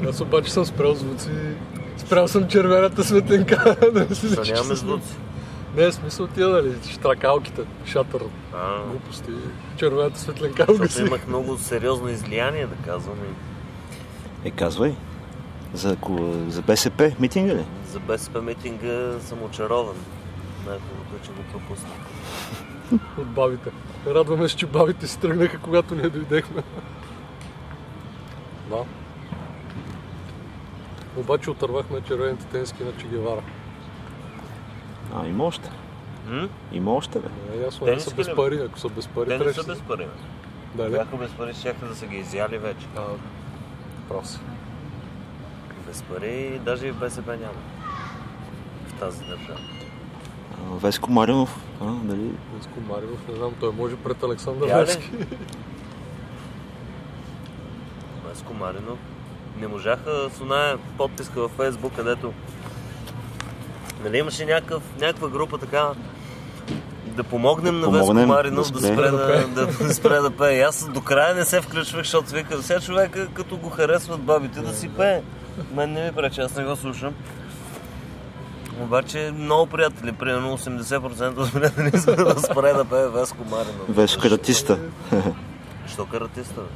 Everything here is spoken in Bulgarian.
Аз обаче съм спрял звуци. Спрял съм червената светленка. Да нямаме звуци. Не, смисъл тия, нали, штракалките, шатър, глупости, червената светленка. Защото имах много сериозно излияние, да казвам. Казвай. За БСП митинга ли? За БСП митинга съм очарован. Най-хубавото е, че го пропуснах. От бабите. Радваме се, че бабите си тръгнаха, когато ние дойдехме. Да. Обаче отървахме червените тениски на Че Гевара. Има още. Има още, бе. Не, ясно, не са без пари. Ако са без пари, те не са без пари. Дали? Бяха без пари, щяха да са ги изяли вече. Прав си. Без пари даже и в БСП няма. В тази държава. Веско Маринов, дали? Веско Маринов, не знам, той може пред Александър Невски. Веско Маринов. Не можаха с оная подписка във Фейсбук, където нали имаше някаква група така да помогнем на Веско Маринов да спре да пее. Аз до края не се включвах, защото вика, сега човека като го харесват бабите да си пее. Мен не ми пречи, аз не го слушам. Обаче много приятели, примерно 80% от приятели за да спре да пее Веско Маринов. Веско каратиста. Що каратиста, бе?